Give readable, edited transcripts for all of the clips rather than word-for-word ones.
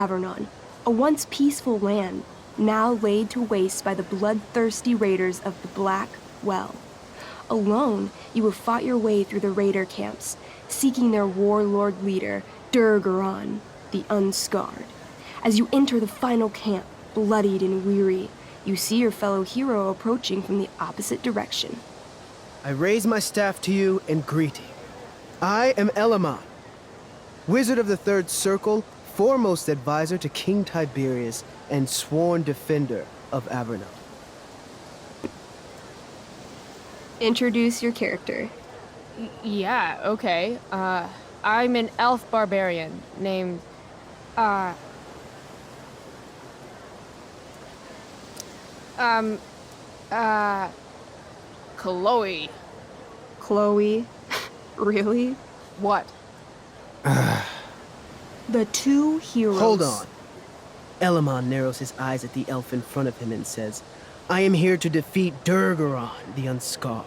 Avernon, a once peaceful land, now laid to waste by the bloodthirsty raiders of the Black Well. Alone, you have fought your way through the raider camps, seeking their warlord leader, Durgaron, the Unscarred. As you enter the final camp, bloodied and weary, you see your fellow hero approaching from the opposite direction. I raise my staff to you in greeting. I am Elamon, Wizard of the Third Circle, foremost advisor to King Tiberius, and sworn defender of Avernon. Introduce your character. Yeah, okay. I'm an elf barbarian named, Chloe. Chloe? Really? What? The two heroes... Hold on. Elamon narrows his eyes at the elf in front of him and says, I am here to defeat Durgaron, the Unscarred.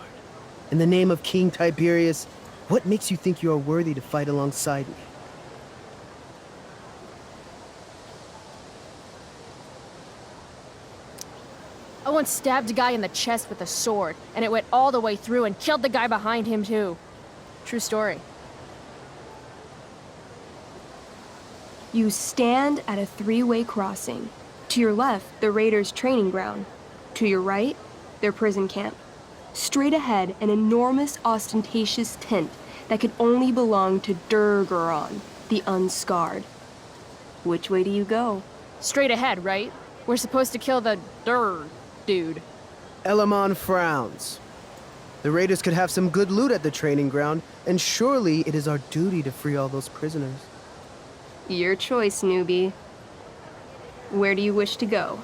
In the name of King Tiberius, what makes you think you are worthy to fight alongside me? I once stabbed a guy in the chest with a sword, and it went all the way through and killed the guy behind him, too. True story. You stand at a three-way crossing. To your left, the raiders' training ground. To your right, their prison camp. Straight ahead, an enormous, ostentatious tent that could only belong to Durgaron, the Unscarred. Which way do you go? Straight ahead, right? We're supposed to kill the dude. Elamon frowns. The raiders could have some good loot at the training ground, and surely it is our duty to free all those prisoners. Your choice, newbie. Where do you wish to go?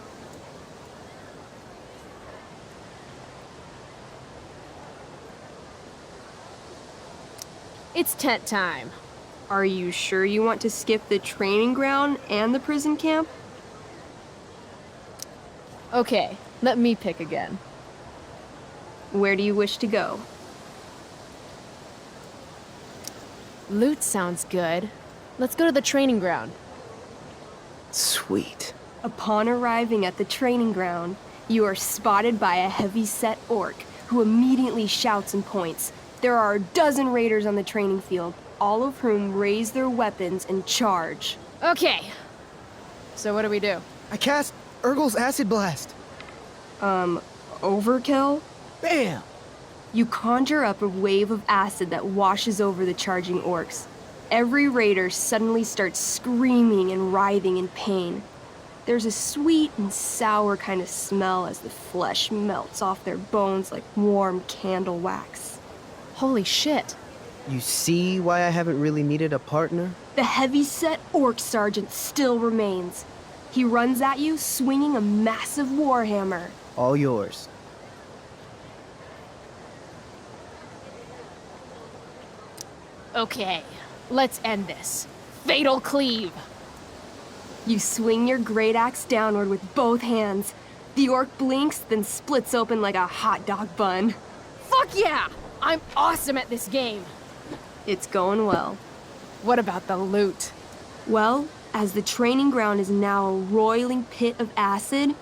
It's tent time. Are you sure you want to skip the training ground and the prison camp? Okay, let me pick again. Where do you wish to go? Loot sounds good. Let's go to the training ground. Sweet. Upon arriving at the training ground, you are spotted by a heavy-set orc who immediately shouts and points. There are a dozen raiders on the training field, all of whom raise their weapons and charge. Okay. So what do we do? I cast Urgel's Acid Blast. Overkill? Bam! You conjure up a wave of acid that washes over the charging orcs. Every raider suddenly starts screaming and writhing in pain. There's a sweet and sour kind of smell as the flesh melts off their bones like warm candle wax. Holy shit. You see why I haven't really needed a partner? The heavy-set orc sergeant still remains. He runs at you, swinging a massive warhammer. All yours. Okay, let's end this. Fatal cleave! You swing your great axe downward with both hands. The orc blinks, then splits open like a hot dog bun. Fuck yeah! I'm awesome at this game! It's going well. What about the loot? Well, as the training ground is now a roiling pit of acid,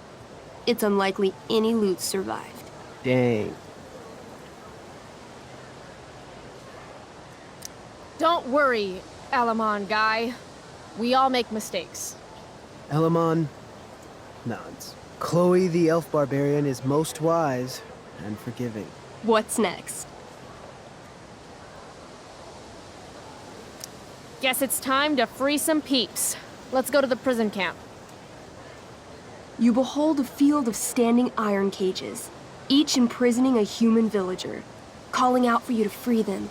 it's unlikely any loot survived. Dang. Don't worry, Elamon guy. We all make mistakes. Elamon nods. Chloe the elf barbarian is most wise and forgiving. What's next? Guess it's time to free some peeps. Let's go to the prison camp. You behold a field of standing iron cages, each imprisoning a human villager, calling out for you to free them.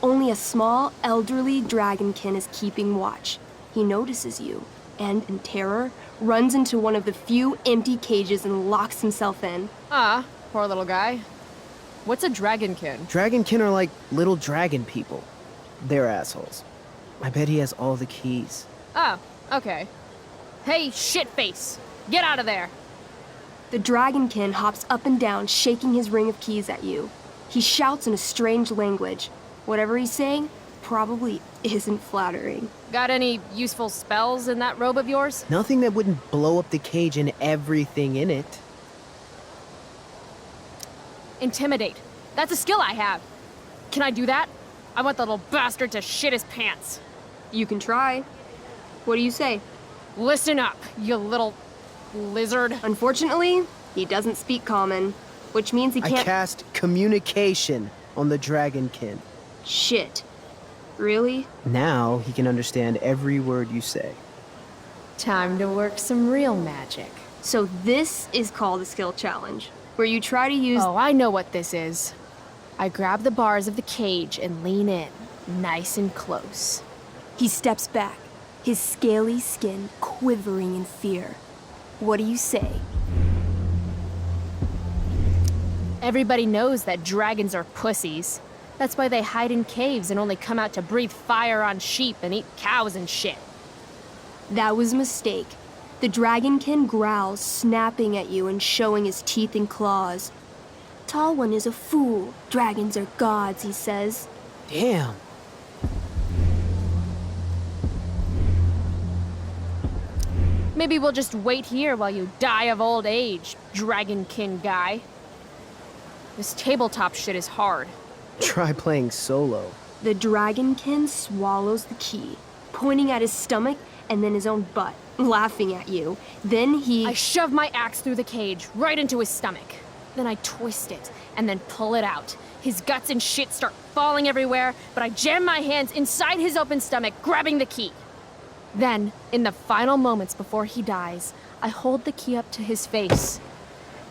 Only a small, elderly dragonkin is keeping watch. He notices you, and in terror, runs into one of the few empty cages and locks himself in. Ah, poor little guy. What's a dragonkin? Dragonkin are like little dragon people. They're assholes. I bet he has all the keys. Oh, okay. Hey, shitface! Get out of there! The dragonkin hops up and down, shaking his ring of keys at you. He shouts in a strange language. Whatever he's saying, probably isn't flattering. Got any useful spells in that robe of yours? Nothing that wouldn't blow up the cage and everything in it. Intimidate. That's a skill I have. Can I do that? I want the little bastard to shit his pants. You can try. What do you say? Listen up, you little lizard. Unfortunately, he doesn't speak common, which means he I can't. cast communication on the dragonkin. Shit. Really? Now he can understand every word you say. Time to work some real magic. So this is called a skill challenge, where you try to use. Oh, I know what this is. I grab the bars of the cage and lean in, nice and close. He steps back, his scaly skin quivering in fear. What do you say? Everybody knows that dragons are pussies. That's why they hide in caves and only come out to breathe fire on sheep and eat cows and shit. That was a mistake. The dragonkin growls, snapping at you and showing his teeth and claws. Tall One is a fool. Dragons are gods, he says. Damn. Maybe we'll just wait here while you die of old age, dragonkin guy. This tabletop shit is hard. Try playing solo. The dragonkin swallows the key, pointing at his stomach and then his own butt, laughing at you. Then he... I shove my axe through the cage, right into his stomach. Then I twist it, and then pull it out. His guts and shit start falling everywhere, but I jam my hands inside his open stomach, grabbing the key. Then, in the final moments before he dies, I hold the key up to his face.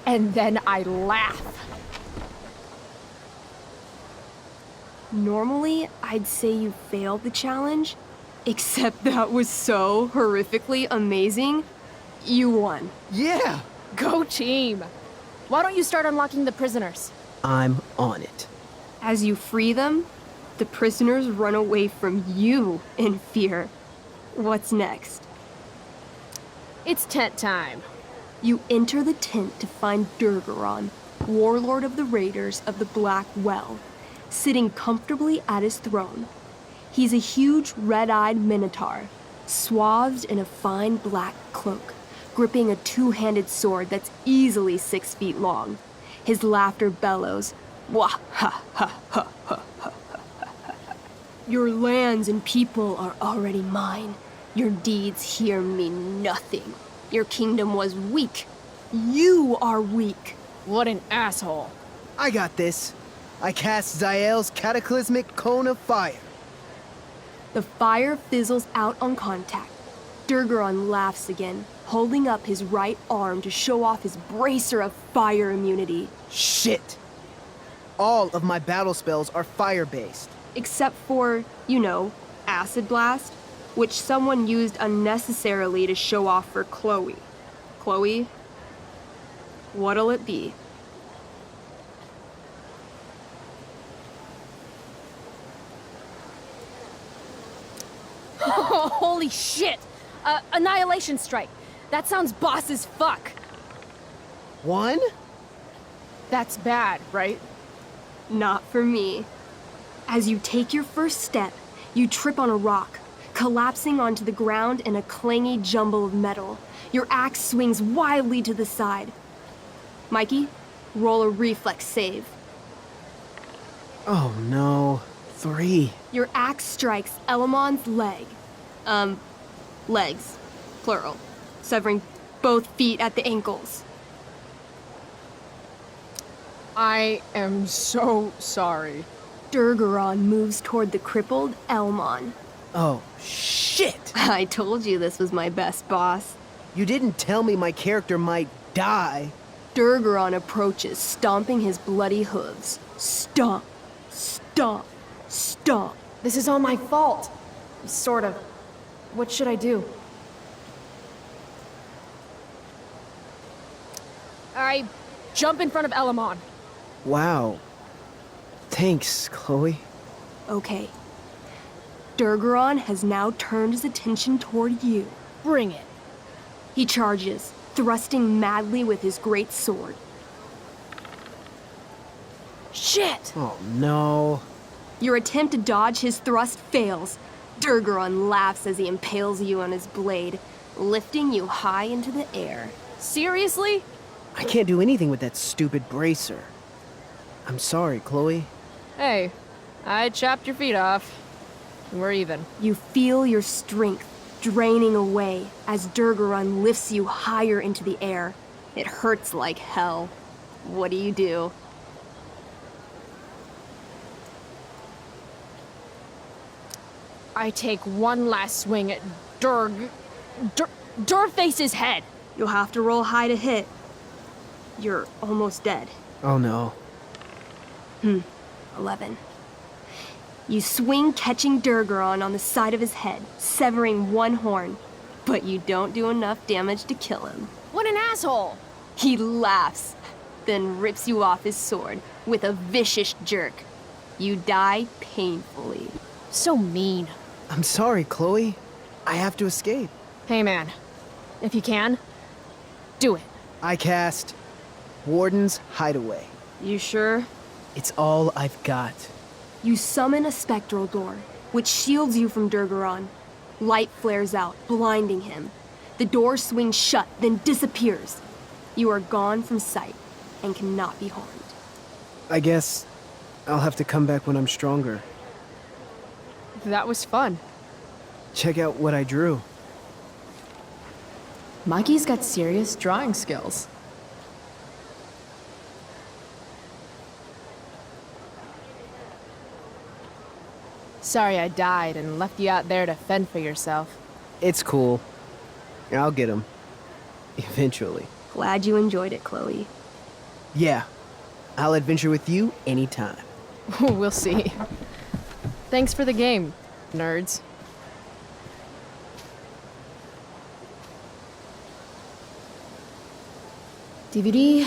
And then I laugh. Normally, I'd say you failed the challenge, except that was so horrifically amazing. You won. Yeah! Go team! Why don't you start unlocking the prisoners? I'm on it. As you free them, the prisoners run away from you in fear. What's next? It's tent time. You enter the tent to find Durgaron, warlord of the Raiders of the Black Well, sitting comfortably at his throne. He's a huge red-eyed minotaur, swathed in a fine black cloak, gripping a two-handed sword that's easily 6 feet long. His laughter bellows, wah ha ha ha ha ha ha. Your lands and people are already mine. Your deeds here mean nothing. Your kingdom was weak. You are weak. What an asshole. I got this. I cast Zael's cataclysmic cone of fire. The fire fizzles out on contact. Durgaron laughs again, holding up his right arm to show off his bracer of fire immunity. Shit! All of my battle spells are fire-based. Except for, you know, Acid Blast, which someone used unnecessarily to show off for Chloe. Chloe? What'll it be? Holy shit! Annihilation Strike. That sounds boss as fuck. One? That's bad, right? Not for me. As you take your first step, you trip on a rock, collapsing onto the ground in a clangy jumble of metal. Your axe swings wildly to the side. Mikey, roll a reflex save. Oh no. 3. Your axe strikes Elamon's leg. Legs. Plural. Severing both feet at the ankles. I am so sorry. Durgaron moves toward the crippled Elmon. Oh, shit! I told you this was my best boss. You didn't tell me my character might die. Durgaron approaches, stomping his bloody hooves. Stomp, stomp, stomp. This is all my fault. Sort of. What should I do? I jump in front of Elamon. Wow. Thanks, Chloe. Okay. Durgaron has now turned his attention toward you. Bring it. He charges, thrusting madly with his great sword. Shit! Oh no. Your attempt to dodge his thrust fails. Durgaron laughs as he impales you on his blade, lifting you high into the air. Seriously? I can't do anything with that stupid bracer. I'm sorry, Chloe. Hey, I chopped your feet off. We're even. You feel your strength draining away as Durgaron lifts you higher into the air. It hurts like hell. What do? I take one last swing at Durface's head. You'll have to roll high to hit. You're almost dead. Oh no. 11. You swing, catching Durgaron on the side of his head, severing one horn, but you don't do enough damage to kill him. What an asshole! He laughs, then rips you off his sword with a vicious jerk. You die painfully. So mean. I'm sorry, Chloe. I have to escape. Hey man, if you can, do it. I cast Warden's Hideaway. You sure? It's all I've got. You summon a spectral door, which shields you from Durgaron. Light flares out, blinding him. The door swings shut, then disappears. You are gone from sight and cannot be harmed. I guess I'll have to come back when I'm stronger. That was fun. Check out what I drew. Mikey's got serious drawing skills. Sorry I died and left you out there to fend for yourself. It's cool. I'll get him. Eventually. Glad you enjoyed it, Chloe. Yeah. I'll adventure with you anytime. We'll see. Thanks for the game, nerds. DVD